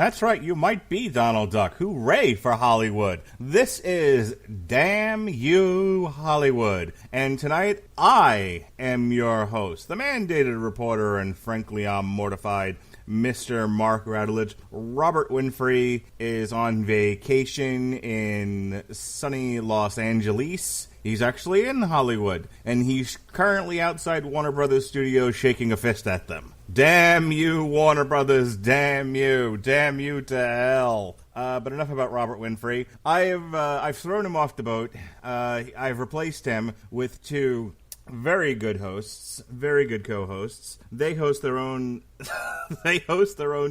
That's right, you might be Donald Duck. Hooray for Hollywood. This is Damn You Hollywood. And tonight, I am your host, the mandated reporter and frankly I'm mortified Mr. Mark Radulich. Robert Winfrey is on vacation in sunny Los Angeles. He's actually in Hollywood, and he's currently outside Warner Brothers Studios shaking a fist at them. Damn you, Warner Brothers, damn you to hell. But enough about Robert Winfrey. I've thrown him off the boat. I've replaced him with two very good hosts, very good co-hosts. They host their own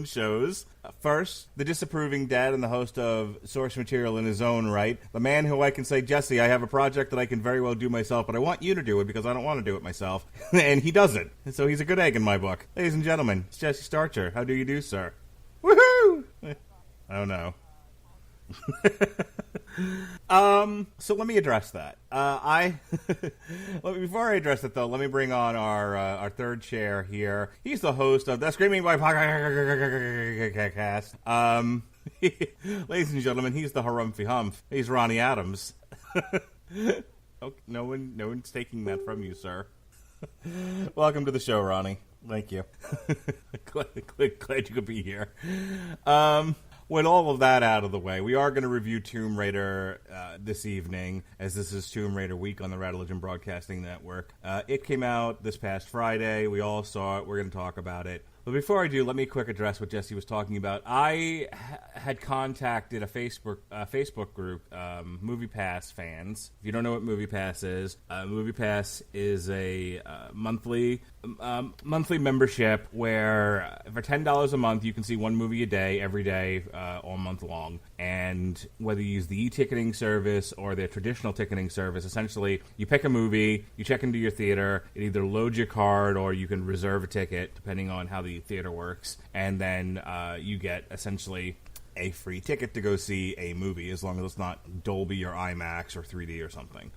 shows. First, the disapproving dad and the host of Source Material in his own right. The man who I can say, Jesse, I have a project that I can very well do myself, but I want you to do it because I don't want to do it myself. And he doesn't. So he's a good egg in my book. Ladies and gentlemen, it's Jesse Starcher. How do you do, sir? Woohoo! I don't know. So let me address that. Before I address it, though, let me bring on our third chair here. He's the host of the Screaming by Podcast. Ladies and gentlemen, he's the Harumphy Humph. He's Ronnie Adams. Okay, no one's taking that from you, sir. Welcome to the show, Ronnie. Thank you. glad you could be here. With all of that out of the way, we are going to review Tomb Raider this evening, as this is Tomb Raider week on the Radulich Broadcasting Network. It came out this past Friday. We all saw it. We're going to talk about it. But before I do, let me quick address what Jesse was talking about. I had contacted a Facebook group, Movie Pass fans. If you don't know what Movie Pass is a monthly membership where for $10 a month you can see one movie a day, every day, all month long. And whether you use the e-ticketing service or their traditional ticketing service, essentially you pick a movie, you check into your theater, it either loads your card or you can reserve a ticket depending on how the theater works, and then you get essentially a free ticket to go see a movie as long as it's not Dolby or IMAX or 3D or something.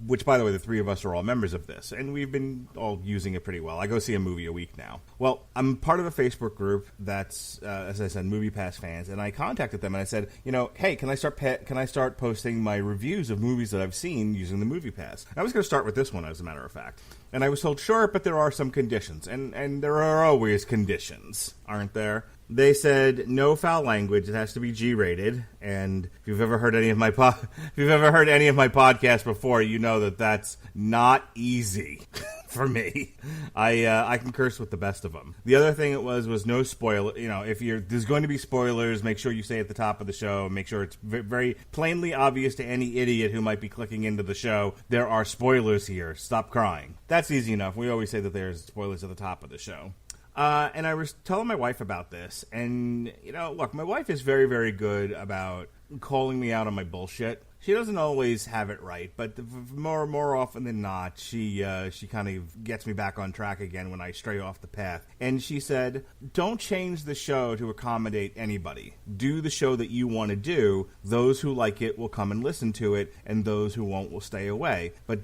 Which, by the way, the three of us are all members of this, and we've been all using it pretty well. I go see a movie a week now. Well, I'm part of a Facebook group that's, as I said, Movie Pass fans, and I contacted them and I said, hey, can I start posting my reviews of movies that I've seen using the Movie Pass? And I was going to start with this one, as a matter of fact. And I was told, sure, but there are some conditions. And there are always conditions, aren't there? They said no foul language. It has to be G-rated. And if you've ever heard any of my podcasts before, you know that that's not easy for me. I can curse with the best of them. The other thing it was no spoiler. If there's going to be spoilers, make sure you say at the top of the show. Make sure it's very plainly obvious to any idiot who might be clicking into the show. There are spoilers here. Stop crying. That's easy enough. We always say that there's spoilers at the top of the show. And I was telling my wife about this, and, look, my wife is very, very good about calling me out on my bullshit. She doesn't always have it right, but more often than not, she kind of gets me back on track again when I stray off the path. And she said, don't change the show to accommodate anybody. Do the show that you want to do. Those who like it will come and listen to it, and those who won't will stay away. But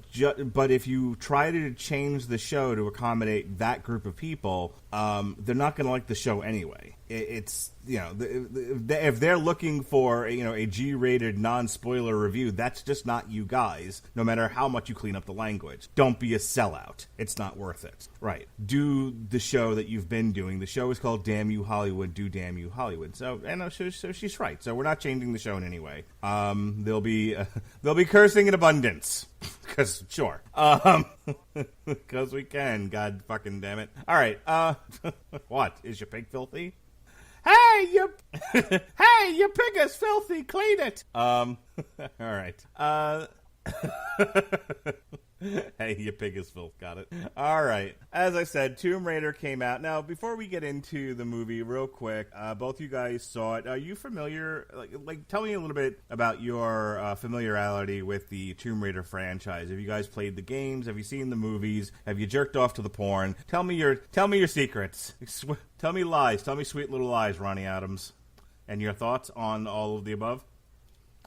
if you try to change the show to accommodate that group of people, they're not going to like the show anyway. It's, if they're looking for, a G-rated non-spoiler review, that's just not you guys, no matter how much you clean up the language. Don't be a sellout. It's not worth it. Right. Do the show that you've been doing. The show is called Damn You Hollywood, do Damn You Hollywood. So she's right. So we're not changing the show in any way. There'll be cursing in abundance. Because, sure. Because we can, God fucking damn it. All right, what? Is your pig filthy? Hey, your pig is filthy. Clean it. All right. Hey, your pig is filth. Got it. All right. As I said, Tomb Raider came out. Now, before we get into the movie, real quick, both you guys saw it. Are you familiar? Like, tell me a little bit about your familiarity with the Tomb Raider franchise. Have you guys played the games? Have you seen the movies? Have you jerked off to the porn? Tell me your secrets. Tell me lies. Tell me sweet little lies, Ronnie Adams. And your thoughts on all of the above?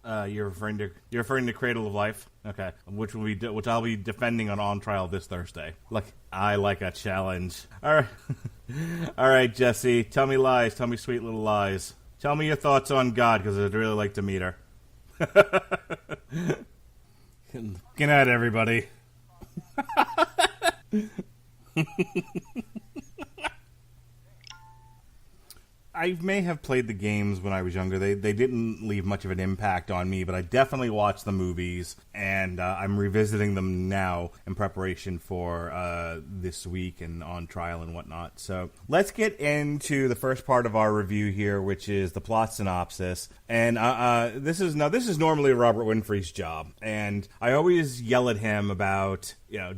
You're referring to Cradle of Life, okay? Which I'll be defending on trial this Thursday. Like I like a challenge. All right, all right, Jesse. Tell me lies. Tell me sweet little lies. Tell me your thoughts on God, because I'd really like to meet her. Good night, everybody. I may have played the games when I was younger. They didn't leave much of an impact on me, but I definitely watched the movies, and I'm revisiting them now in preparation for this week and on trial and whatnot. So let's get into the first part of our review here, which is the plot synopsis. And this is normally Robert Winfrey's job, and I always yell at him about,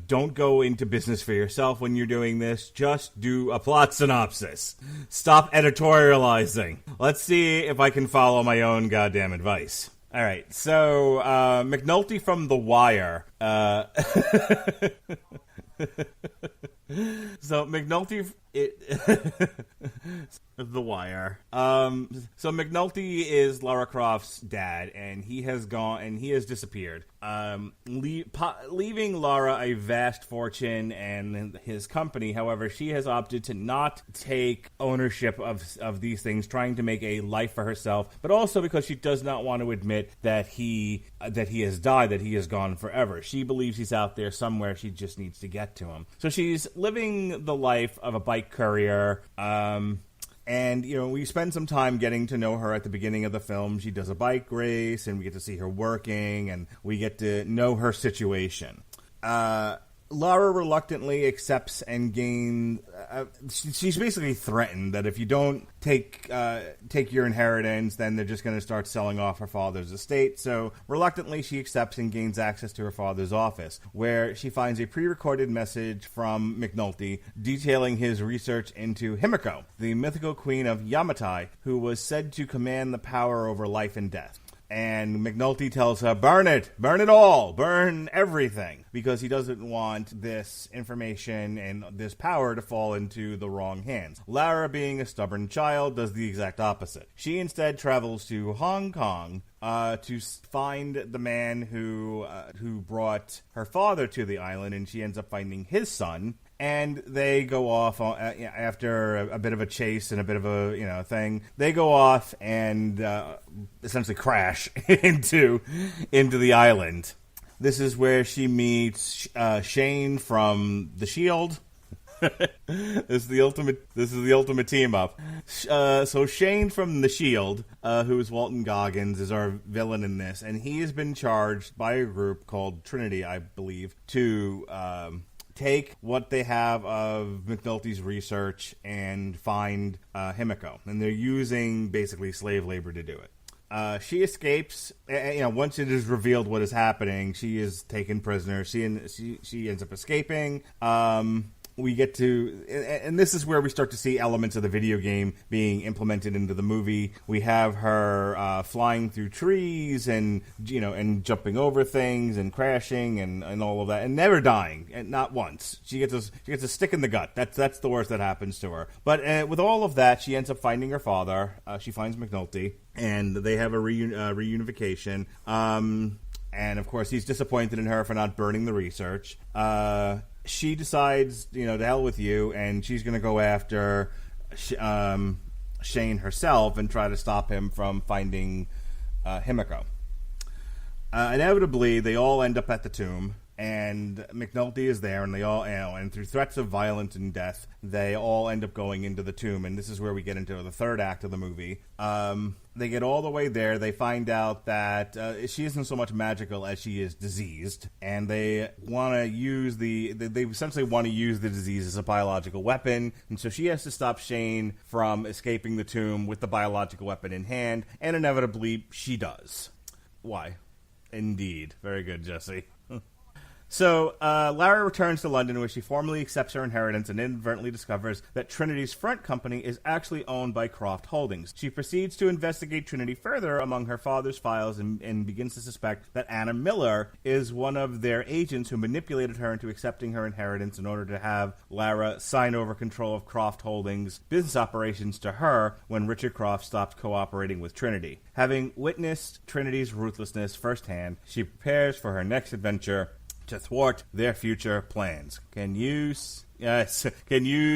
don't go into business for yourself when you're doing this. Just do a plot synopsis. Stop editorializing. Let's see if I can follow my own goddamn advice. All right, so McNulty from The Wire. So McNulty... The Wire. So McNulty is Lara Croft's dad, and he has disappeared. Leaving Lara a vast fortune and his company. However, she has opted to not take ownership of these things, trying to make a life for herself, but also because she does not want to admit that he has died, that he is gone forever. She believes he's out there somewhere. She just needs to get to him. So she's living the life of a bike courier. And, we spend some time getting to know her at the beginning of the film. She does a bike race, and we get to see her working, and we get to know her situation. Lara reluctantly accepts and gains... she's basically threatened that if you don't take your inheritance, then they're just going to start selling off her father's estate. So reluctantly, she accepts and gains access to her father's office, where she finds a pre-recorded message from McNulty detailing his research into Himiko, the mythical queen of Yamatai, who was said to command the power over life and death. And McNulty tells her, burn it all, burn everything, because he doesn't want this information and this power to fall into the wrong hands. Lara, being a stubborn child, does the exact opposite. She instead travels to Hong Kong to find the man who brought her father to the island, and she ends up finding his son. And they go off after a bit of a chase and a bit of a thing. They go off and essentially crash into the island. This is where she meets Shane from The Shield. This is the ultimate team up. So Shane from The Shield, who is Walton Goggins, is our villain in this, and he has been charged by a group called Trinity, I believe, to take what they have of McNulty's research and find Himiko. And they're using basically slave labor to do it. She escapes. Once it is revealed what is happening, she is taken prisoner. She ends up escaping. We get to, and this is where we start to see elements of the video game being implemented into the movie. We have her flying through trees and jumping over things and crashing and all of that, and never dying, and not once. She gets a stick in the gut. That's the worst that happens to her. But with all of that, she ends up finding her father. She finds McNulty, and they have a reunification. And of course, he's disappointed in her for not burning the research. She decides, to hell with you, and she's going to go after Shane herself and try to stop him from finding Himiko. Inevitably, they all end up at the tomb, and McNulty is there, and they all, and through threats of violence and death, they all end up going into the tomb, and this is where we get into the third act of the movie. They get all the way there. They find out that she isn't so much magical as she is diseased, and they want to use they essentially want to use the disease as a biological weapon, and so she has to stop Shane from escaping the tomb with the biological weapon in hand, and inevitably she does. Why? Indeed. Very good, Jesse. So, Lara returns to London, where she formally accepts her inheritance and inadvertently discovers that Trinity's front company is actually owned by Croft Holdings. She proceeds to investigate Trinity further among her father's files and begins to suspect that Anna Miller is one of their agents who manipulated her into accepting her inheritance in order to have Lara sign over control of Croft Holdings' business operations to her when Richard Croft stopped cooperating with Trinity. Having witnessed Trinity's ruthlessness firsthand, she prepares for her next adventure to thwart their future plans. Can you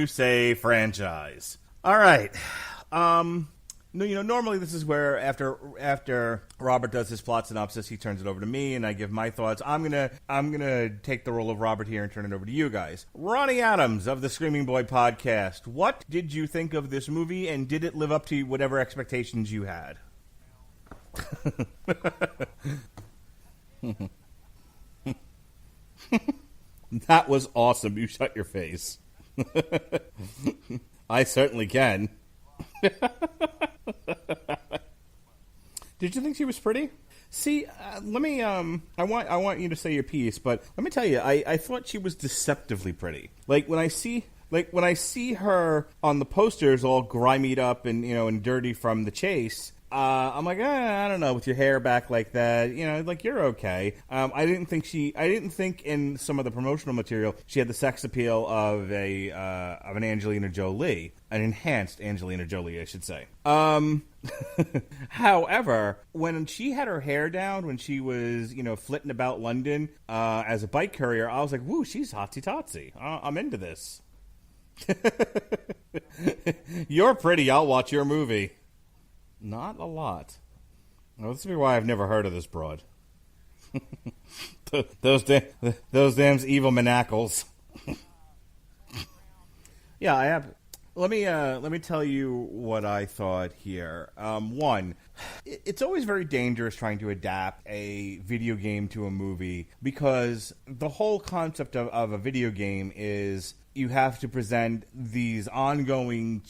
say franchise? All right. Normally this is where after Robert does his plot synopsis, he turns it over to me and I give my thoughts. I'm gonna take the role of Robert here and turn it over to you guys. Ronnie Adams of the Screaming Boy podcast. What did you think of this movie, and did it live up to whatever expectations you had? That was awesome. You shut your face. I certainly can. Did you think she was pretty? See, let me. I want you to say your piece, but let me tell you, I thought she was deceptively pretty. Like when I see her on the posters, all grimied up and dirty from the chase. I'm like, I don't know, with your hair back like that, like you're okay. I didn't think in some of the promotional material she had the sex appeal of an Angelina Jolie, an enhanced Angelina Jolie, I should say. However, when she had her hair down, when she was, flitting about London, as a bike courier, I was like, woo, she's hotsy-totsy. I'm into this. You're pretty, I'll watch your movie. Not a lot. Well, this is why I've never heard of this broad. those damn evil manacles. Yeah, I have. Let me tell you what I thought here. One, it's always very dangerous trying to adapt a video game to a movie, because the whole concept of a video game is you have to present these ongoing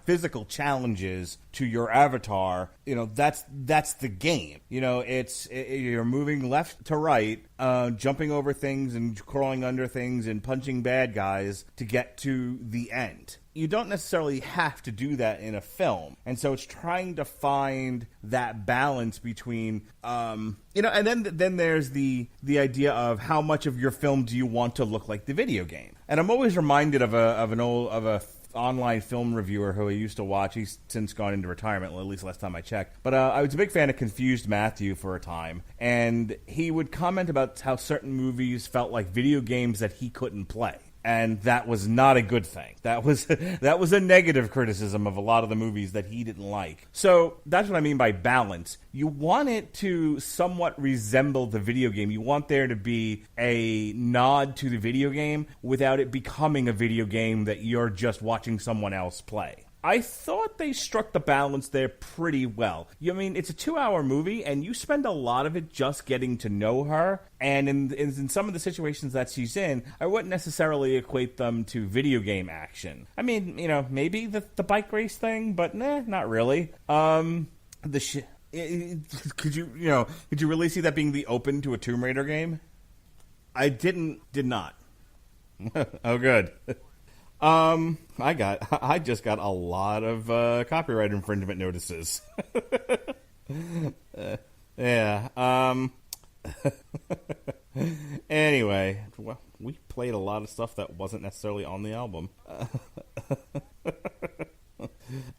physical challenges to your avatar. That's the game. You're moving left to right, jumping over things and crawling under things and punching bad guys to get to the end. You don't necessarily have to do that in a film. And so it's trying to find that balance between, and then there's the idea of how much of your film do you want to look like the video game. And I'm always reminded of a online film reviewer who I used to watch. He's since gone into retirement, well, at least last time I checked. But I was a big fan of Confused Matthew for a time. And he would comment about how certain movies felt like video games that he couldn't play. And that was not a good thing. That was a negative criticism of a lot of the movies that he didn't like. So that's what I mean by balance. You want it to somewhat resemble the video game. You want there to be a nod to the video game without it becoming a video game that you're just watching someone else play. I thought they struck the balance there pretty well. It's a 2-hour movie, and you spend a lot of it just getting to know her. And in some of the situations that she's in, I wouldn't necessarily equate them to video game action. Maybe the bike race thing, but not really. Could you really see that being the open to a Tomb Raider game? I did not. Oh, good. I just got a lot of copyright infringement notices. Yeah. Anyway, well, we played a lot of stuff that wasn't necessarily on the album. All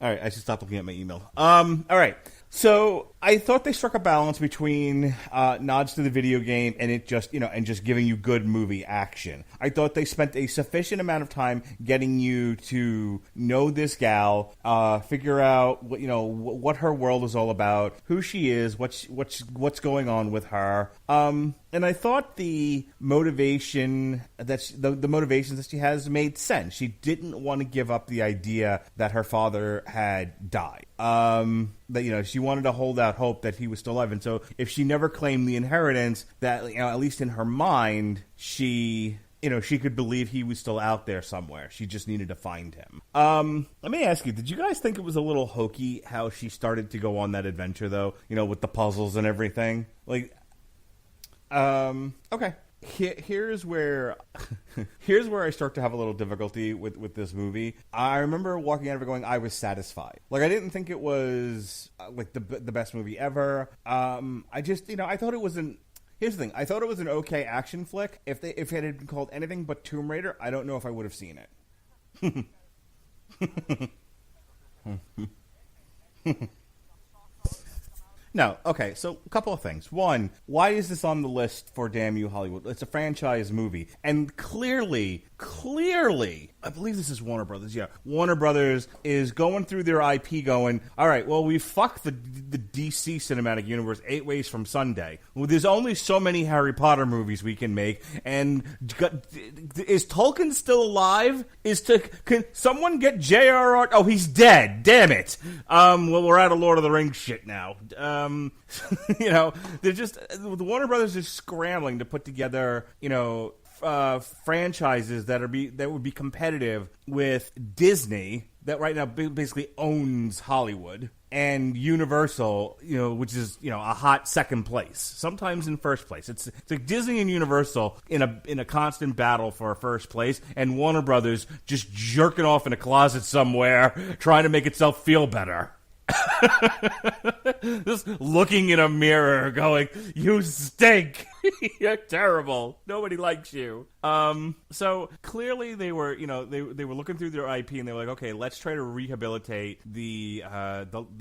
right, I should stop looking at my email. All right. So I thought they struck a balance between nods to the video game and it just, and just giving you good movie action. I thought they spent a sufficient amount of time getting you to know this gal, figure out what her world is all about, who she is, what's going on with her. And I thought the motivation the motivations that she has made sense. She didn't want to give up the idea that her father had died. That she wanted to hold out hope that he was still alive, and so if she never claimed the inheritance, that at least in her mind, she could believe he was still out there somewhere. She just needed to find him. Let me ask you, did you guys think it was a little hokey how she started to go on that adventure, though? With the puzzles and everything. Okay. Here's where here's where I start to have a little difficulty with this movie. I remember walking out of it going, I was satisfied. Like, I didn't think it was like the best movie ever. I just, I thought it was an. Here's the thing. I thought it was an okay action flick. If it had been called anything but Tomb Raider, I don't know if I would have seen it. No, okay, so a couple of things. One, why is this on the list for Damn You Hollywood? It's a franchise movie. And clearly, I believe this is Warner Brothers, yeah. Warner Brothers is going through their IP going, all right, well, we fucked the DC cinematic universe 8 ways from Sunday. Well, there's only so many Harry Potter movies we can make, and is Tolkien still alive? Can someone get J.R.R.? Oh, he's dead, damn it. Well, we're out of Lord of the Rings shit now. They're just, the Warner Brothers is scrambling to put together, franchises that would be competitive with Disney, that right now basically owns Hollywood, and Universal, which is a hot second place, sometimes in first place. It's like Disney and Universal in a constant battle for first place, and Warner Brothers just jerking off in a closet somewhere, trying to make itself feel better. Just looking in a mirror going, you stink. You're terrible. Nobody likes you. So clearly they were, they were looking through their IP and they were like, okay, let's try to rehabilitate the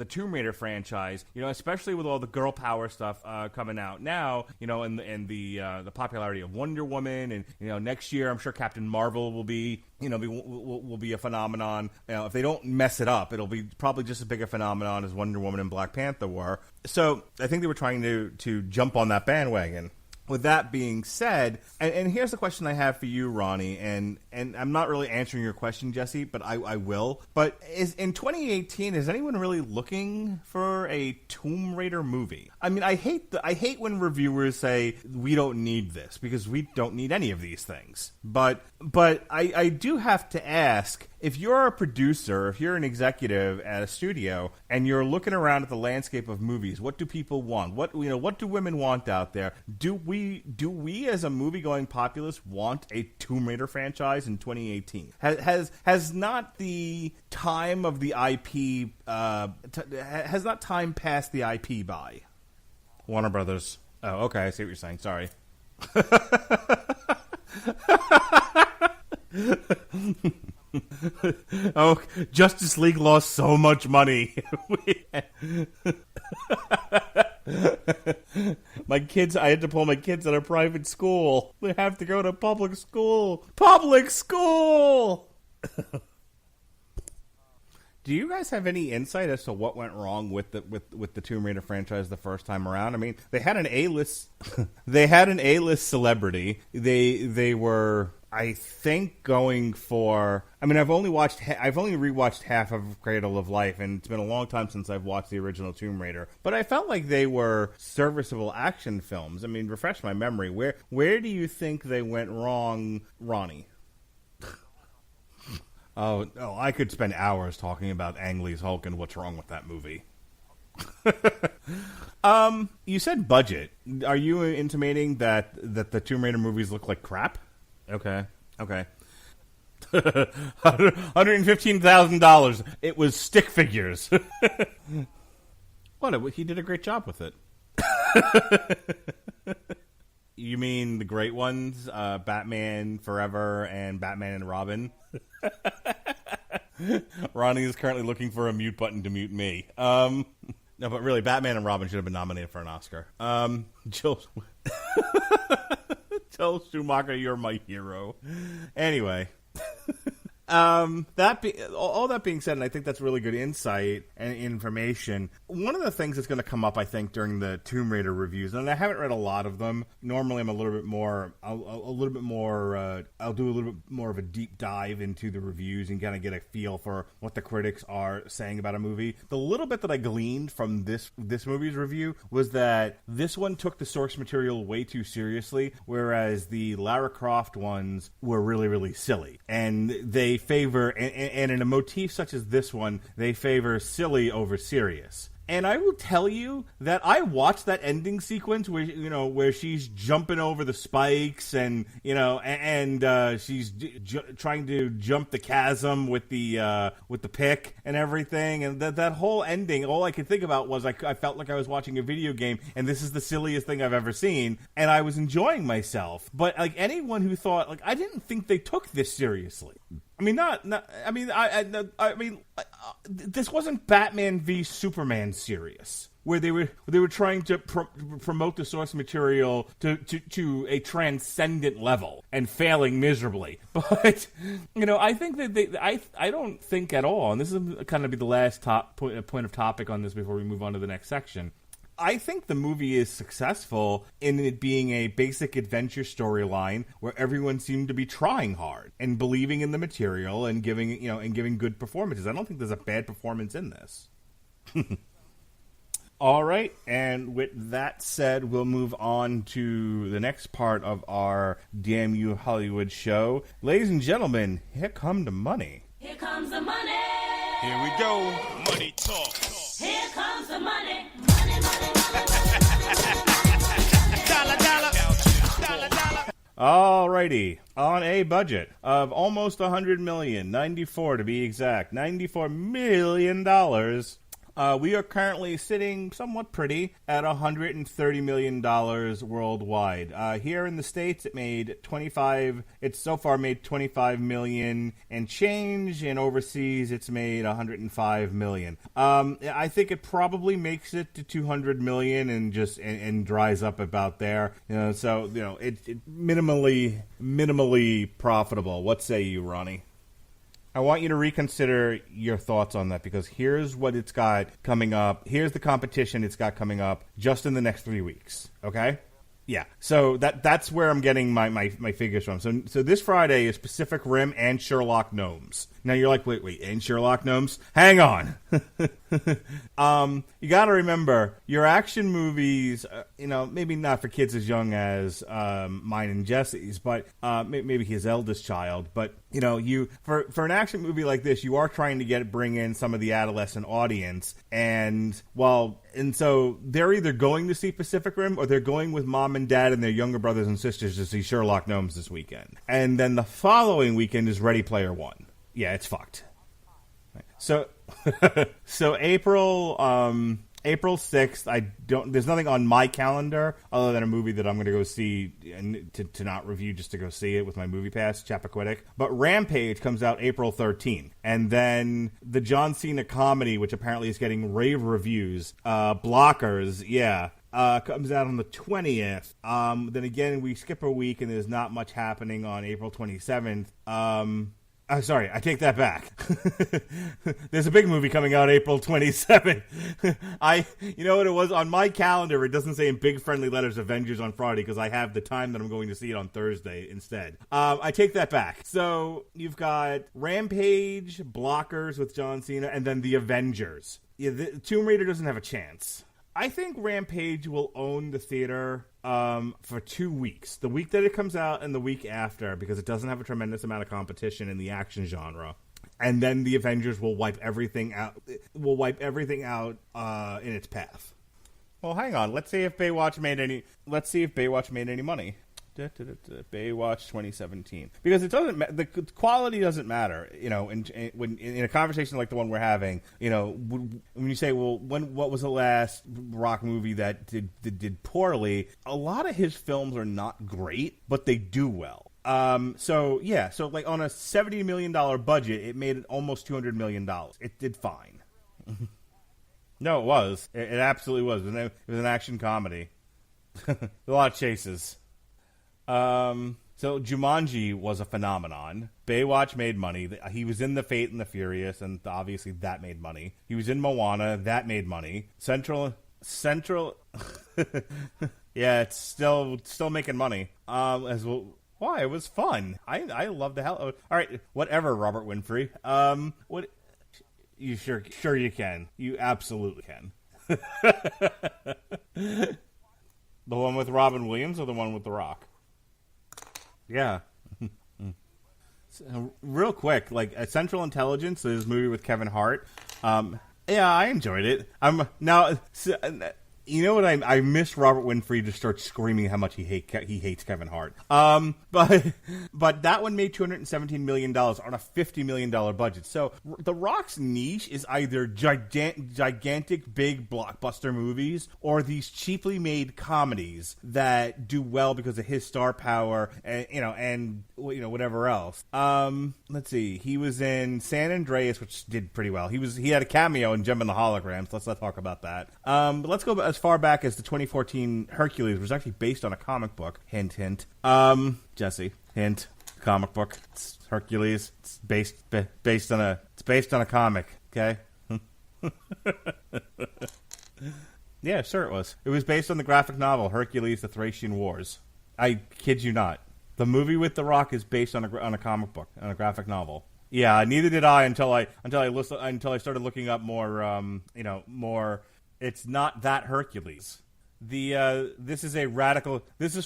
Tomb Raider franchise, especially with all the girl power stuff coming out now, and the popularity of Wonder Woman, and next year I'm sure Captain Marvel will be will be a phenomenon. If they don't mess it up, it'll be probably just as big a phenomenon as Wonder Woman and Black Panther were. So I think they were trying to jump on that bandwagon. With that being said, and here's the question I have for you, Ronnie, and I'm not really answering your question, Jesse, but I will. But in 2018, is anyone really looking for a Tomb Raider movie? I mean, I hate when reviewers say we don't need this, because we don't need any of these things. But I do have to ask, if you're a producer, if you're an executive at a studio, and you're looking around at the landscape of movies, what do people want? What do women want out there? Do we as a movie-going populace want a Tomb Raider franchise in 2018? Has not the time of the IP has not time passed the IP by? Warner Brothers. Oh, okay, I see what you're saying. Sorry. Oh, Justice League lost so much money. I had to pull my kids out of private school. They have to go to public school. Public school! Do you guys have any insight as to what went wrong with the Tomb Raider franchise the first time around? I mean, they had an A-list celebrity. They were, I think, going for. I mean, I've only rewatched half of Cradle of Life, and it's been a long time since I've watched the original Tomb Raider. But I felt like they were serviceable action films. I mean, refresh my memory. Where do you think they went wrong, Ronnie? Oh, I could spend hours talking about Ang Lee's Hulk and what's wrong with that movie. You said budget. Are you intimating that the Tomb Raider movies look like crap? Okay. $115,000. It was stick figures. What? He did a great job with it. You mean the great ones? Batman Forever and Batman and Robin? Ronnie is currently looking for a mute button to mute me. No, but really, Batman and Robin should have been nominated for an Oscar. Joel Schumacher, you're my hero. Anyway. All that being said, and I think that's really good insight and information. One of the things that's going to come up, I think, during the Tomb Raider reviews, and I haven't read a lot of them. Normally, I'm I'll do a little bit more of a deep dive into the reviews and kind of get a feel for what the critics are saying about a movie. The little bit that I gleaned from this movie's review was that this one took the source material way too seriously, whereas the Lara Croft ones were really, really silly, and they favor, and in a motif such as this one, they favor silly over serious. And I will tell you that I watched that ending sequence where she's jumping over the spikes and she's trying to jump the chasm with the pick and everything, and that whole ending. All I could think about was I felt like I was watching a video game, and this is the silliest thing I've ever seen, and I was enjoying myself. But like anyone who thought, like, I didn't think they took this seriously. I mean, this wasn't Batman v Superman serious, where they were trying to promote the source material to a transcendent level and failing miserably. But I think that I don't think at all, and this is kind of be the last point of topic on this before we move on to the next section. I think the movie is successful in it being a basic adventure storyline where everyone seemed to be trying hard and believing in the material and giving good performances. I don't think there's a bad performance in this. All right, and with that said, we'll move on to the next part of our Damn You Hollywood show. Ladies and gentlemen, here come the money. Here comes the money. Here we go. Money talk. Here comes the money. Money, money, money. Dollar, dollar. Dollar, dollar. Alrighty, on a budget of almost $100 million, 94 to be exact, $94 million. We are currently sitting somewhat pretty at $130 million worldwide. Here in the States, it's so far made $25 million and change, and overseas it's made $105 million. I think it probably makes it to $200 million and dries up about there. It minimally profitable. What say you, Ronnie? I want you to reconsider your thoughts on that, because here's what it's got coming up. Here's the competition it's got coming up just in the next 3 weeks. Okay? Yeah. So that's where I'm getting my figures from. So this Friday is Pacific Rim and Sherlock Gnomes. Now you're like, wait, and Sherlock Gnomes? Hang on. You got to remember, your action movies, maybe not for kids as young as mine and Jesse's, but maybe his eldest child. But for an action movie like this, you are trying to bring in some of the adolescent audience, and so they're either going to see Pacific Rim or they're going with mom and dad and their younger brothers and sisters to see Sherlock Gnomes this weekend. And then the following weekend is Ready Player One. Yeah, it's fucked. So April 6th, there's nothing on my calendar other than a movie that I'm going to go see and to not review, just to go see it with my movie pass, Chappaquiddick. But Rampage comes out April 13th. And then the John Cena comedy, which apparently is getting rave reviews, Blockers, comes out on the 20th. Then again, we skip a week and there's not much happening on April 27th. Sorry, I take that back. There's a big movie coming out April 27th. You know what it was? On my calendar, it doesn't say in big friendly letters Avengers on Friday, because I have the time that I'm going to see it on Thursday instead. I take that back. So you've got Rampage, Blockers with John Cena, and then The Avengers. Tomb Raider doesn't have a chance. I think Rampage will own the theater for 2 weeks. The week that it comes out and the week after, because it doesn't have a tremendous amount of competition in the action genre. And then The Avengers will wipe everything out. In its path. Well, hang on. Let's see if Baywatch made any money. Baywatch 2017, because it doesn't. The quality doesn't matter. In a conversation like the one we're having, when you say, well, what was the last Rock movie that did poorly? A lot of his films are not great, but they do well. So like on a $70 million budget, it made almost $200 million. It did fine. No, it was. It absolutely was. It was an action comedy. A lot of chases. So Jumanji was a phenomenon. Baywatch made money. He was in The Fate and the Furious, and obviously that made money. He was in Moana. That made money. Central. Yeah, it's still making money. As well. Why? It was fun. I love the hell. All right, whatever, Robert Winfrey. What? You sure you can. You absolutely can. The one with Robin Williams or the one with The Rock? Yeah. So, real quick, like Central Intelligence, this movie with Kevin Hart. Yeah, I enjoyed it. I'm now. You know what? I miss Robert Winfrey to start screaming how much he hates Kevin Hart. But that one made $217 million on a $50 million budget. So The Rock's niche is either gigantic big blockbuster movies or these cheaply made comedies that do well because of his star power and whatever else. Let's see. He was in San Andreas, which did pretty well. He had a cameo in Gem and the Holograms. Let's not talk about that. But let's go as far back as the 2014 Hercules, which was actually based on a comic book. Hint, hint. Jesse, hint. Comic book. It's Hercules. It's based on a comic. Okay. Yeah, sure it was. It was based on the graphic novel Hercules: The Thracian Wars. I kid you not. The movie with The Rock is based on a comic book, on a graphic novel. Yeah, neither did I until I started looking up more. More. It's not that Hercules. This is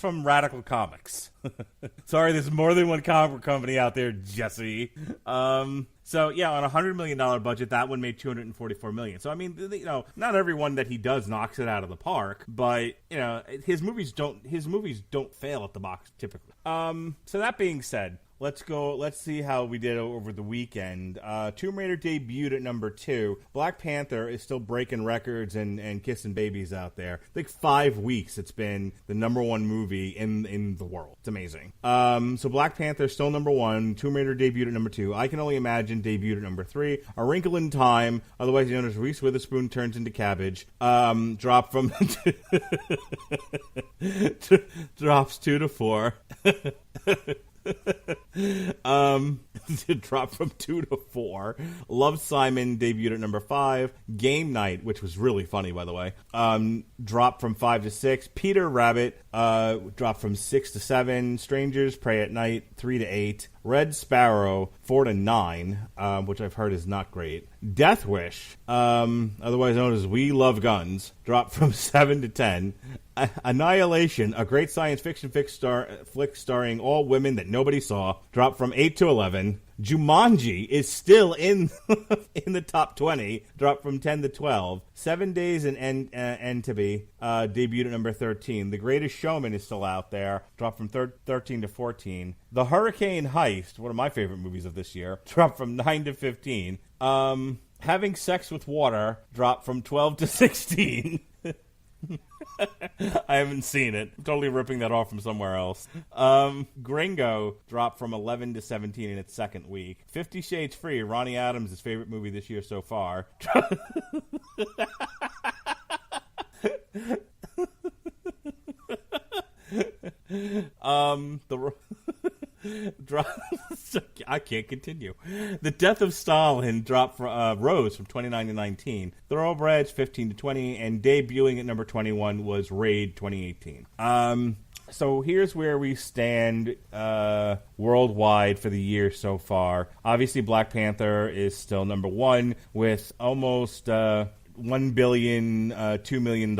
from Radical Comics. Sorry, there's more than one comic book company out there, Jesse. So yeah, on a $100 million budget, that one made $244 million. So I mean, not everyone that he does knocks it out of the park, but his movies don't fail at the box typically. So that being said, let's see how we did over the weekend. Tomb Raider debuted at number 2. Black Panther is still breaking records and kissing babies out there. I think 5 weeks it's been the number 1 movie in the world. It's amazing. So Black Panther is still number 1. Tomb Raider debuted at number 2. I Can Only Imagine debuted at number 3. A Wrinkle in Time, otherwise known as Reese Witherspoon Turns into Cabbage, dropped from drops 2 to 4. It dropped from 2 to 4. Love, Simon debuted at number 5. Game Night, which was really funny, by the way, dropped from 5 to 6. Peter Rabbit dropped from 6 to 7. Strangers Pray at Night 3 to 8. Red Sparrow 4 to 9, which I've heard is not great. Death Wish, otherwise known as We Love Guns, dropped from 7 to 10. Annihilation, a great science fiction flick starring all women that nobody saw, dropped from 8 to 11. Jumanji is still in the top 20, dropped from 10 to 12. 7 Days in Entebbe debuted at number 13. The Greatest Showman is still out there, dropped from 13 to 14. The Hurricane Heist, one of my favorite movies of this year, dropped from 9 to 15. Having Sex with Water dropped from 12 to 16. I haven't seen it. I'm totally ripping that off from somewhere else. Gringo dropped from 11 to 17 in its second week. 50 Shades Free, Ronnie Adams' favorite movie this year so far. I can't continue. The Death of Stalin rose from 29 to 19. Thoroughbreds 15 to 20, and debuting at number 21 was Raid 2018. So here's where we stand worldwide for the year so far. Obviously, Black Panther is still number 1 with almost $1 billion, $2 million.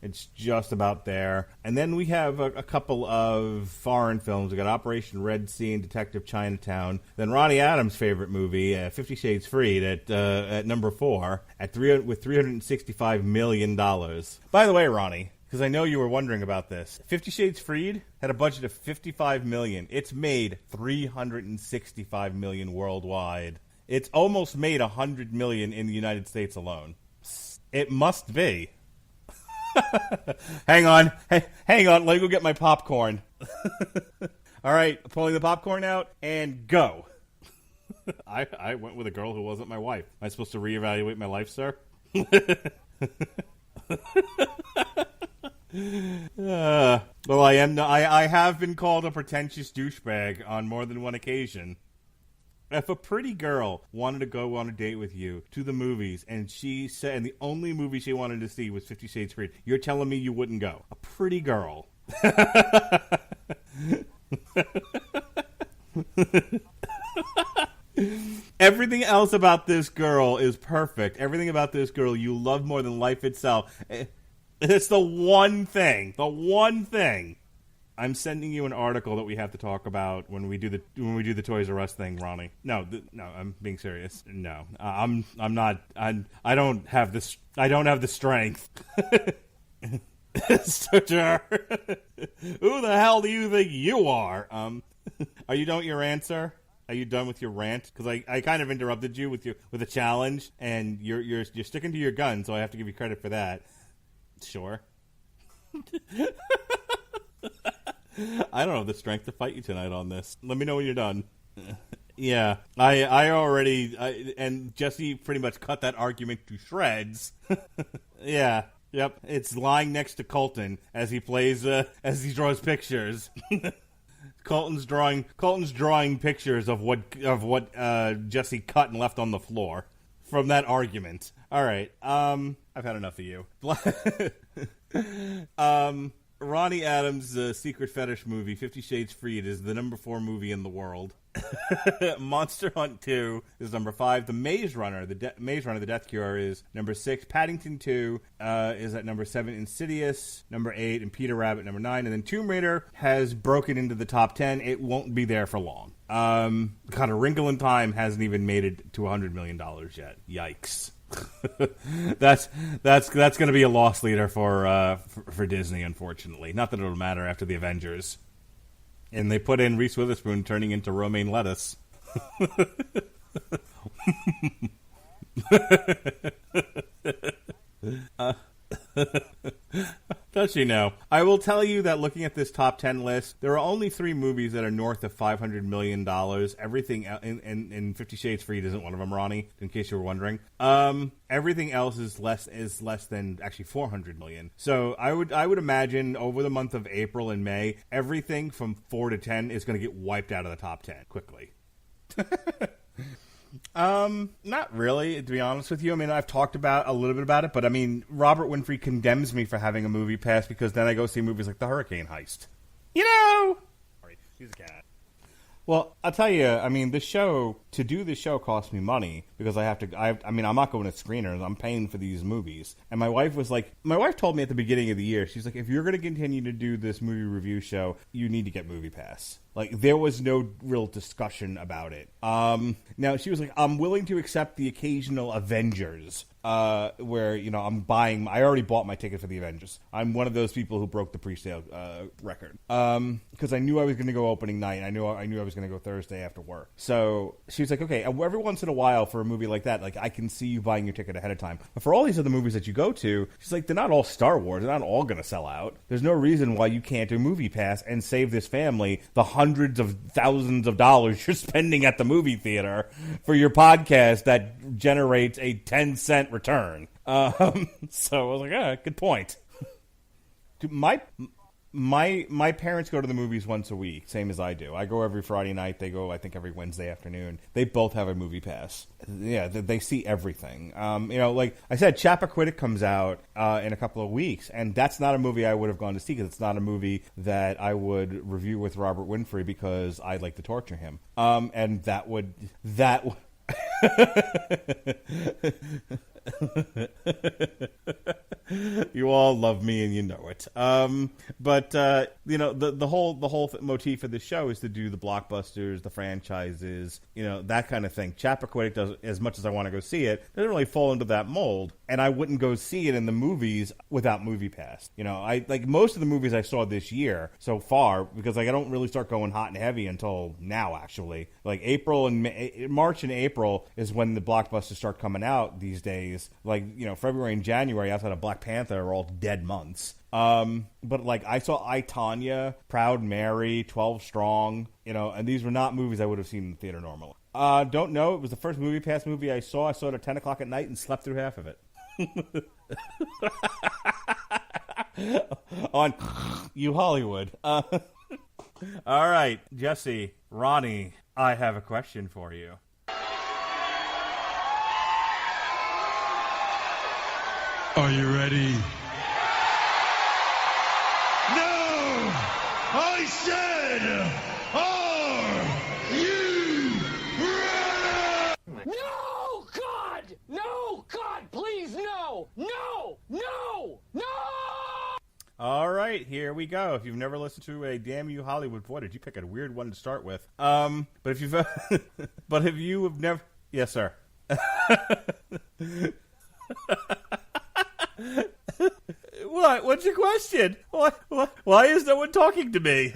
It's just about there. And then we have a couple of foreign films. We got Operation Red Sea and Detective Chinatown. Then Ronnie Adams' favorite movie, 50 Shades Freed, at number 4 with $365 million. By the way, Ronnie, because I know you were wondering about this, 50 Shades Freed had a budget of $55 million. It's made $365 million worldwide. It's almost made $100 million in the United States alone. It must be. Hang on. Hang on. Let me go get my popcorn. All right. Pulling the popcorn out and go. I went with a girl who wasn't my wife. Am I supposed to reevaluate my life, sir? Well, I have been called a pretentious douchebag on more than one occasion. If a pretty girl wanted to go on a date with you to the movies, and she said, and the only movie she wanted to see was 50 Shades Freed, you're telling me you wouldn't go? A pretty girl. Everything else about this girl is perfect. Everything about this girl you love more than life itself. It's the one thing I'm sending you an article that we have to talk about when we do the Toys R Us thing, Ronnie. No, I'm being serious. No, I'm not. I don't have this. I don't have the strength. Sir, who the hell do you think you are? Are you done with your answer? Are you done with your rant? Because I kind of interrupted you with a challenge, and you're sticking to your gun, so I have to give you credit for that. Sure. I don't have the strength to fight you tonight on this. Let me know when you're done. Yeah, I already and Jesse pretty much cut that argument to shreds. Yeah. Yep, it's lying next to Colton as he plays as he draws pictures. Colton's drawing pictures of what Jesse cut and left on the floor from that argument. All right, I've had enough of you. Ronnie Adams' secret fetish movie, 50 Shades Freed, is the number 4 movie in the world. Monster Hunt 2 is number 5. The Maze Runner, the Death Cure, is number 6. Paddington 2 is at number 7. Insidious, number 8. And Peter Rabbit, number 9. And then Tomb Raider has broken into the top 10. It won't be there for long. Kind of Wrinkle in Time hasn't even made it to $100 million yet. Yikes. That's going to be a loss leader for Disney, unfortunately. Not that it'll matter after the Avengers. And they put in Reese Witherspoon turning into romaine lettuce. Does she know? I will tell you that looking at this top 10 list, there are only 3 movies that are north of $500 million. Everything in 50 Shades Freed isn't one of them, Ronnie, in case you were wondering. Everything else is less than actually $400 million. So I would imagine over the month of April and May, everything from 4 to 10 is going to get wiped out of the top 10 quickly. Not really, to be honest with you. I mean, I've talked about a little bit about it, but I mean, Robert Winfrey condemns me for having a movie pass because then I go see movies like The Hurricane Heist. You know! Sorry, he's a cat. Well, I'll tell you, I mean, to do this show costs me money because I'm not going to screeners. I'm paying for these movies. And my wife told me at the beginning of the year, she's like, if you're going to continue to do this movie review show, you need to get Movie Pass. Like, there was no real discussion about it. Now, she was like, I'm willing to accept the occasional Avengers, where, you know, I already bought my ticket for the Avengers. I'm one of those people who broke the pre-sale record. Because I knew I was going to go opening night. I knew I was going to go Thursday after work. So she was like, okay, every once in a while for a movie like that, like, I can see you buying your ticket ahead of time. But for all these other movies that you go to, she's like, they're not all Star Wars. They're not all going to sell out. There's no reason why you can't do Movie Pass and save this family the hundreds of thousands of dollars you're spending at the movie theater for your podcast that generates a 10-cent return. So I was like, good point. Dude, my parents go to the movies once a week, same as I do. I go every Friday night. They go, I think, every Wednesday afternoon. They both have a movie pass. Yeah, they see everything. You know, like I said, Chappaquiddick comes out in a couple of weeks, and that's not a movie I would have gone to see because it's not a movie that I would review with Robert Winfrey because I'd like to torture him. And that would. You all love me and you know it. But you know, the whole motif of the show is to do the blockbusters, the franchises, you know, that kind of thing. Chappaquiddick does, as much as I want to go see it, doesn't really fall into that mold, and I wouldn't go see it in the movies without Movie Pass. You know, I like most of the movies I saw this year so far because like I don't really start going hot and heavy until now. Actually, like March and April is when the blockbusters start coming out these days. Like, you know, February and January outside of Black Panther are all dead months. But like I saw I, Tonya, Proud Mary, 12 Strong, you know, and these were not movies I would have seen in the theater normally. Don't know. It was the first Movie Pass movie I saw. I saw it at 10 o'clock at night and slept through half of it. On You Hollywood. All right, Jesse, Ronnie, I have a question for you. Are you ready? No! I said, are you ready? No, God! No, God, please, no! No! No! No! All right, right, here we go. If you've never listened to a Damn You Hollywood, boy, did you pick a weird one to start with. But if you've, but if you have never, yes, sir. What? What's your question? Why is no one talking to me?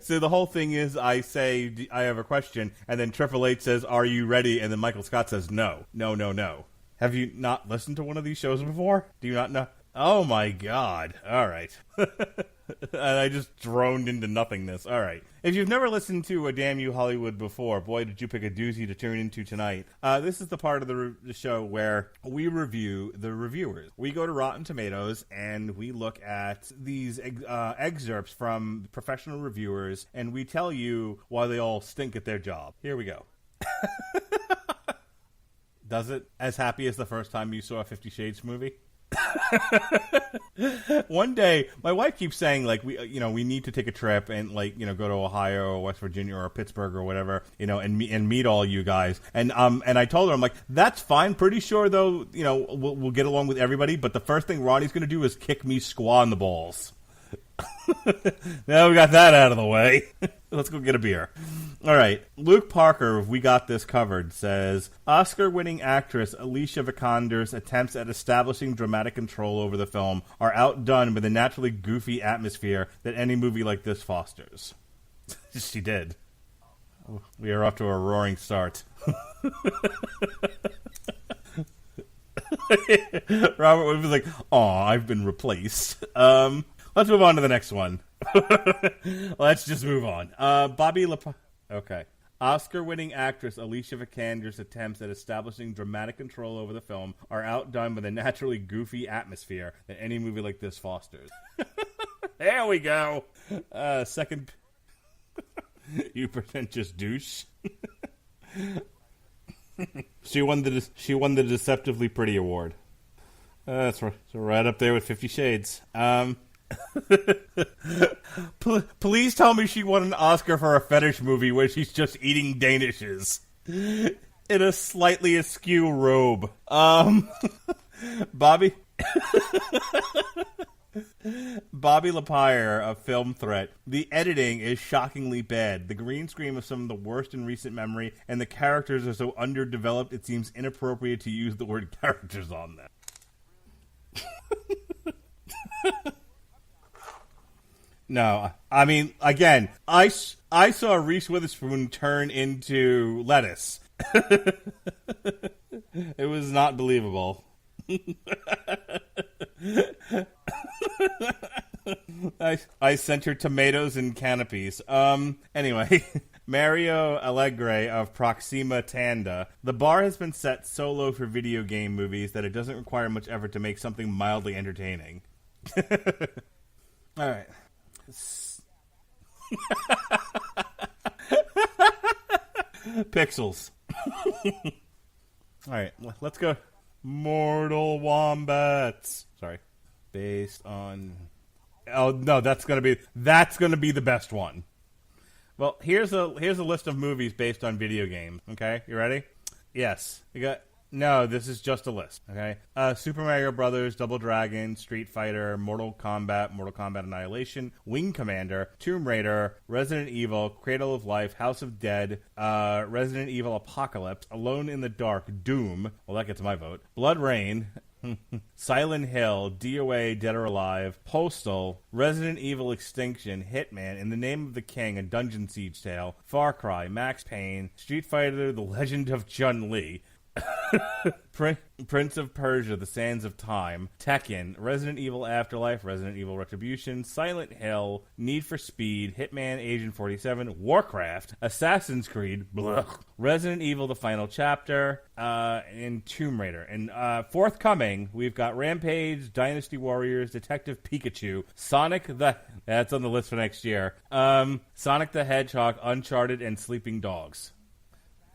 So the whole thing is, I say I have a question, and then Triple H says, "Are you ready?" And then Michael Scott says, "No, no, no, no." Have you not listened to one of these shows before? Do you not know? Oh my God! All right, and I just droned into nothingness. All right. If you've never listened to a Damn You Hollywood before, boy, did you pick a doozy to tune into tonight. This is the part of the show where we review the reviewers. We go to Rotten Tomatoes and we look at these excerpts from professional reviewers, and we tell you why they all stink at their job. Here we go. Does it as happy as the first time you saw a 50 Shades movie? One day, my wife keeps saying, like, we need to take a trip and, like, go to Ohio or West Virginia or Pittsburgh or whatever, and meet all you guys. And I told her, I'm like, that's fine. Pretty sure though, we'll get along with everybody. But the first thing Ronnie's going to do is kick me squaw in the balls. Now we got that out of the way. Let's go get a beer. All right. Luke Parker of We Got This Covered says, Oscar-winning actress Alicia Vikander's attempts at establishing dramatic control over the film are outdone by the naturally goofy atmosphere that any movie like this fosters. She did. We are off to a roaring start. Robert Wood was like, "Aw, I've been replaced." Let's move on to the next one. Let's just move on. Okay. Oscar-winning actress Alicia Vikander's attempts at establishing dramatic control over the film are outdone by the naturally goofy atmosphere that any movie like this fosters. There we go. Second, you pretentious douche. She won the Deceptively Pretty Award. That's right up there with 50 Shades. Please tell me she won an Oscar for a fetish movie where she's just eating Danishes in a slightly askew robe. Bobby Lapire of Film Threat. The editing is shockingly bad. The green screen is some of the worst in recent memory, and the characters are so underdeveloped it seems inappropriate to use the word characters on them. No, I mean, again, I saw Reese Witherspoon turn into lettuce. It was not believable. I sent her tomatoes and canopies. Anyway, Mario Allegre of Proxima Tanda. The bar has been set so low for video game movies that it doesn't require much effort to make something mildly entertaining. All right. Pixels. All right, let's go. Mortal Wombats. Sorry. Based on... Oh, no, that's gonna be the best one. Well, here's a list of movies based on video games. Okay, you ready? Yes. No, this is just a list. Okay. Super Mario Brothers, Double Dragon, Street Fighter, Mortal Kombat Annihilation, Wing Commander, Tomb Raider, Resident Evil, Cradle of Life, House of Dead, Resident Evil Apocalypse, Alone in the Dark, Doom. Well, that gets my vote. Blood Rain. Silent Hill, DOA, Dead or Alive, Postal, Resident Evil Extinction, Hitman, In the Name of the King, A Dungeon Siege Tale, Far Cry, Max Payne, Street Fighter, The Legend of Chun-Li, Prince of Persia, The Sands of Time, Tekken, Resident Evil Afterlife, Resident Evil Retribution, Silent Hill, Need for Speed, Hitman Agent 47, Warcraft, Assassin's Creed, Resident Evil The Final Chapter, and Tomb Raider. And forthcoming, we've got Rampage, Dynasty Warriors, Detective Pikachu, that's on the list for next year, Sonic the Hedgehog, Uncharted, and Sleeping Dogs.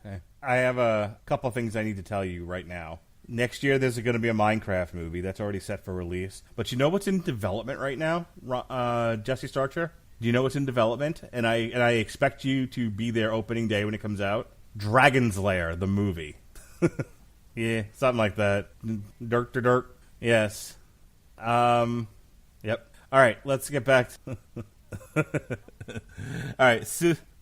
Okay. I have a couple things I need to tell you right now. Next year, there's going to be a Minecraft movie that's already set for release. But you know what's in development right now, Jesse Starcher? Do you know what's in development? And I expect you to be there opening day when it comes out. Dragon's Lair, the movie. Yeah, something like that. Dirk. Yes. Yep. All right, let's get back to... All right,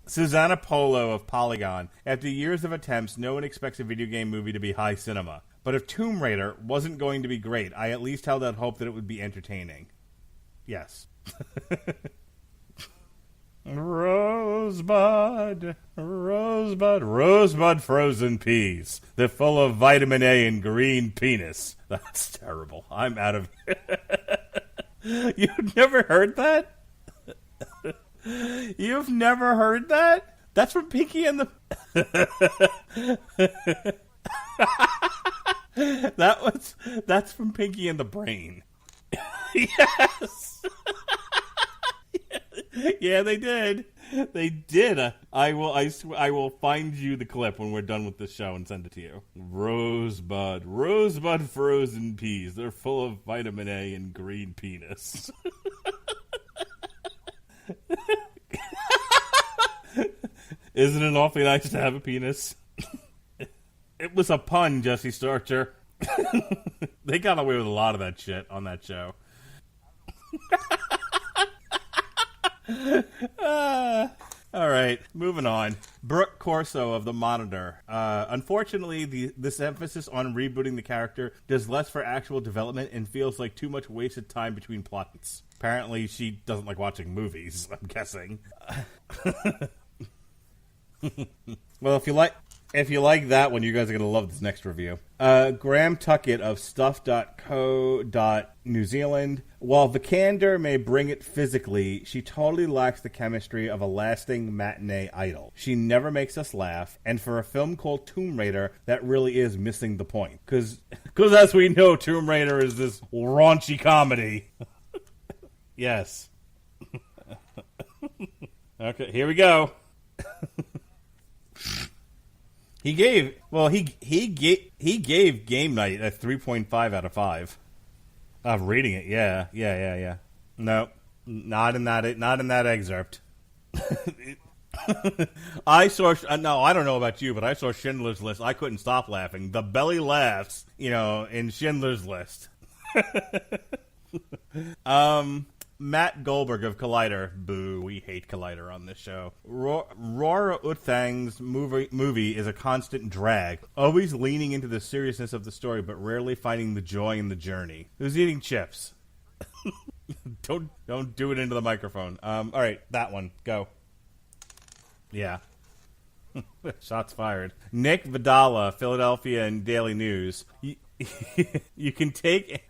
Susanna Polo of Polygon. After years of attempts, no one expects a video game movie to be high cinema. But if Tomb Raider wasn't going to be great, I at least held out hope that it would be entertaining. Yes. Rosebud frozen peas. They're full of vitamin A and green penis. That's terrible. I'm out of here. You've never heard that? You've never heard that? That's from Pinky and the... That's from Pinky and the Brain. Yes. Yeah, they did. They did. I will find you the clip when we're done with this show and send it to you. Rosebud frozen peas. They're full of vitamin A and green penis. Isn't it awfully nice to have a penis? It was a pun, Jesse Starcher. They got away with a lot of that shit on that show. All right, moving on. Brooke Corso of The Monitor. Unfortunately, this emphasis on rebooting the character does less for actual development and feels like too much wasted time between plots. Apparently, she doesn't like watching movies, I'm guessing. Well, if you like that one, you guys are going to love this next review. Graham Tuckett of Stuff.co.New Zealand. While Vikander may bring it physically, she totally lacks the chemistry of a lasting matinee idol. She never makes us laugh, and for a film called Tomb Raider, that really is missing the point. Because as we know, Tomb Raider is this raunchy comedy. Yes. Okay, here we go. He gave Game Night a 3.5 out of 5. I'm reading it. Yeah. No, not in that excerpt. I don't know about you, but I saw Schindler's List. I couldn't stop laughing. The belly laughs, in Schindler's List. Matt Goldberg of Collider. Boo, we hate Collider on this show. Rora Uthang's movie is a constant drag, always leaning into the seriousness of the story, but rarely finding the joy in the journey. Who's eating chips? Don't do it into the microphone. All right, that one. Go. Yeah. Shots fired. Nick Vidala, Philadelphia and Daily News. You can take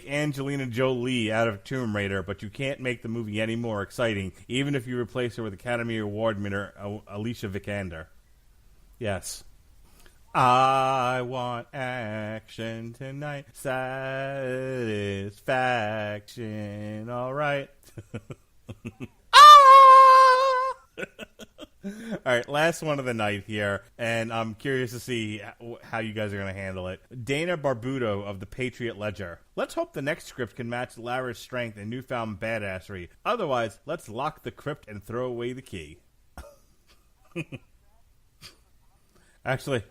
Angelina Jolie out of Tomb Raider, but you can't make the movie any more exciting, even if you replace her with Academy Award winner Alicia Vikander. Yes. I want action tonight. Satisfaction. All right. All right, last one of the night here, and I'm curious to see how you guys are going to handle it. Dana Barbudo of the Patriot Ledger. Let's hope the next script can match Lara's strength and newfound badassery. Otherwise, let's lock the crypt and throw away the key. Actually...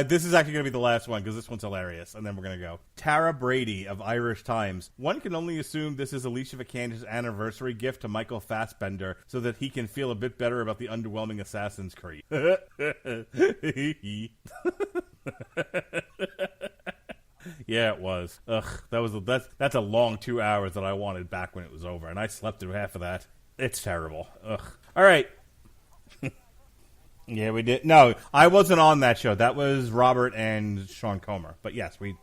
this is actually going to be the last one because this one's hilarious, and then we're going to go. Tara Brady of Irish Times. One can only assume this is Alicia Vikander's anniversary gift to Michael Fassbender so that he can feel a bit better about the underwhelming Assassin's Creed. Yeah, it was. Ugh, that's a long 2 hours that I wanted back when it was over, and I slept through half of that. It's terrible. Ugh. All right. Yeah, we did. No, I wasn't on that show. That was Robert and Sean Comer. But yes, we...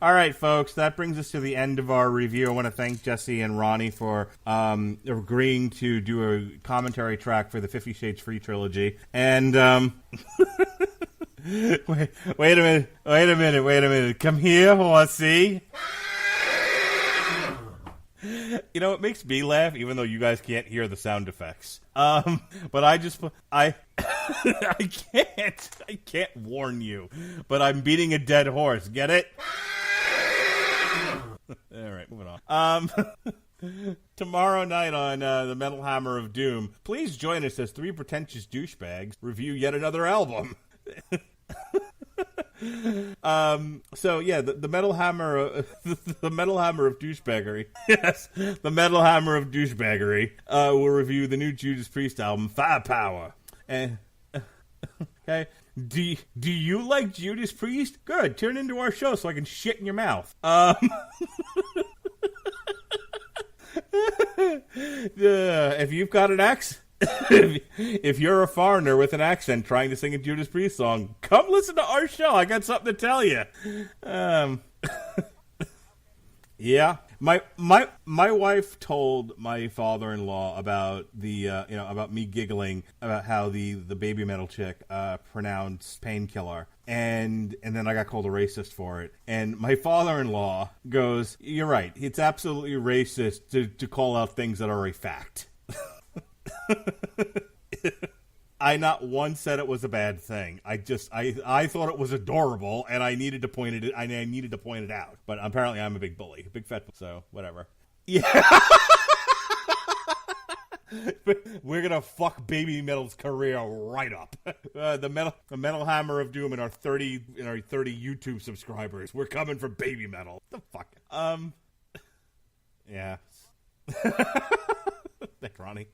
All right, folks, that brings us to the end of our review. I want to thank Jesse and Ronnie for agreeing to do a commentary track for the 50 Shades Free trilogy. And, wait a minute. Come here, horsey. It makes me laugh, even though you guys can't hear the sound effects. But I can't warn you. But I'm beating a dead horse. Get it? All right, moving on. Tomorrow night on the Metal Hammer of Doom, please join us as three pretentious douchebags review yet another album. So yeah, the metal hammer, the metal hammer of douchebaggery. Yes, the metal hammer of douchebaggery. Will review the new Judas Priest album, Firepower. And okay, do you like Judas Priest? Good. Tune into our show so I can shit in your mouth. If you've got an accent. If you're a foreigner with an accent trying to sing a Judas Priest song, come listen to our show. I got something to tell you. Yeah, my wife told my father-in-law about the about me giggling about how the baby metal chick pronounced painkiller, and then I got called a racist for it. And my father-in-law goes, "You're right. It's absolutely racist to call out things that are a fact." I not once said it was a bad thing. I thought it was adorable, and I needed to point it. I needed to point it out. But apparently, I'm a big bully, a big fat. So whatever. Yeah, we're gonna fuck Baby Metal's career right up. The metal hammer of doom in our 30 YouTube subscribers. We're coming for Baby Metal. The fuck. Yeah. Thanks, Ronnie.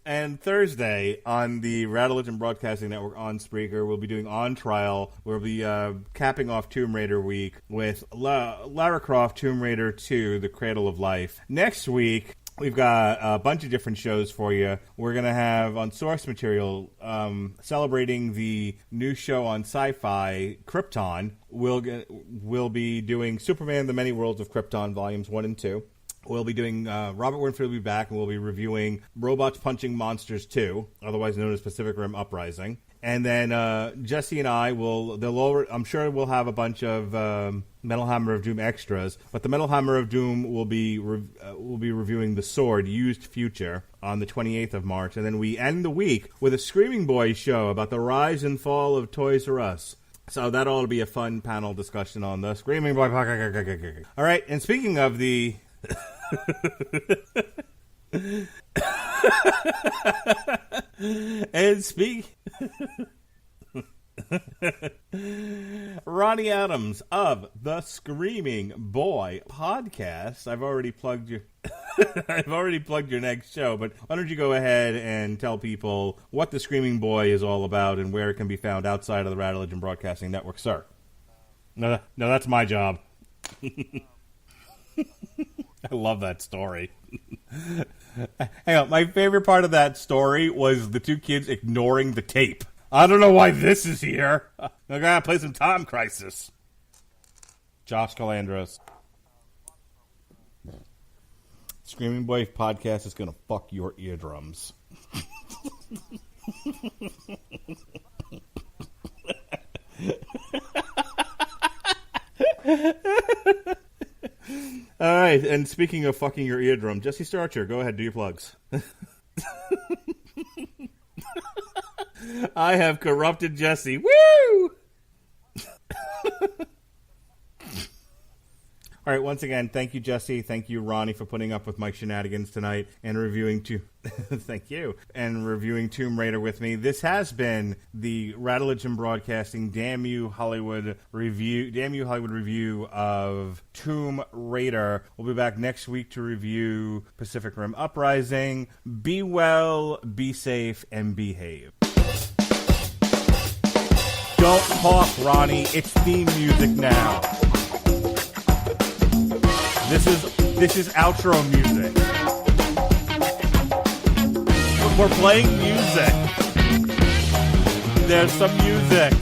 And Thursday on the Radulich Broadcasting Network on Spreaker, we'll be doing On Trial. We'll be capping off Tomb Raider week with Lara Croft Tomb Raider 2, The Cradle of Life. Next week, we've got a bunch of different shows for you. We're going to have on Source Material celebrating the new show on Sci-Fi, Krypton. We'll be doing Superman, The Many Worlds of Krypton, Volumes 1 and 2. We'll be doing, Robert Winfrey will be back, and we'll be reviewing Robots Punching Monsters 2, otherwise known as Pacific Rim Uprising. And then Jesse and I I'm sure we'll have a bunch of Metal Hammer of Doom extras, but the Metal Hammer of Doom will be reviewing The Sword, Used Future, on the 28th of March. And then we end the week with a Screaming Boys show about the rise and fall of Toys R Us. So that ought to be a fun panel discussion on the Screaming Boy. All right, and speaking of the... and speak Ronnie Adams of the Screaming Boy podcast. I've already plugged your next show, but why don't you go ahead and tell people what the Screaming Boy is all about and where it can be found outside of the Radulich Broadcasting Network, sir? No, that's my job. I love that story. Hang on, my favorite part of that story was the two kids ignoring the tape. I don't know why this is here. I gotta play some Time Crisis. Josh Calandros. Screaming Boy podcast is gonna fuck your eardrums. All right, and speaking of fucking your eardrum, Jesse Starcher, go ahead, do your plugs. I have corrupted Jesse. Woo! All right, once again, thank you, Jesse. Thank you, Ronnie, for putting up with my shenanigans tonight and reviewing thank you, and reviewing Tomb Raider with me. This has been the Radulich Broadcasting Damn You Hollywood review of Tomb Raider. We'll be back next week to review Pacific Rim Uprising. Be well, be safe, and behave. Don't talk, Ronnie. It's theme music now. This is outro music. We're playing music. There's some music.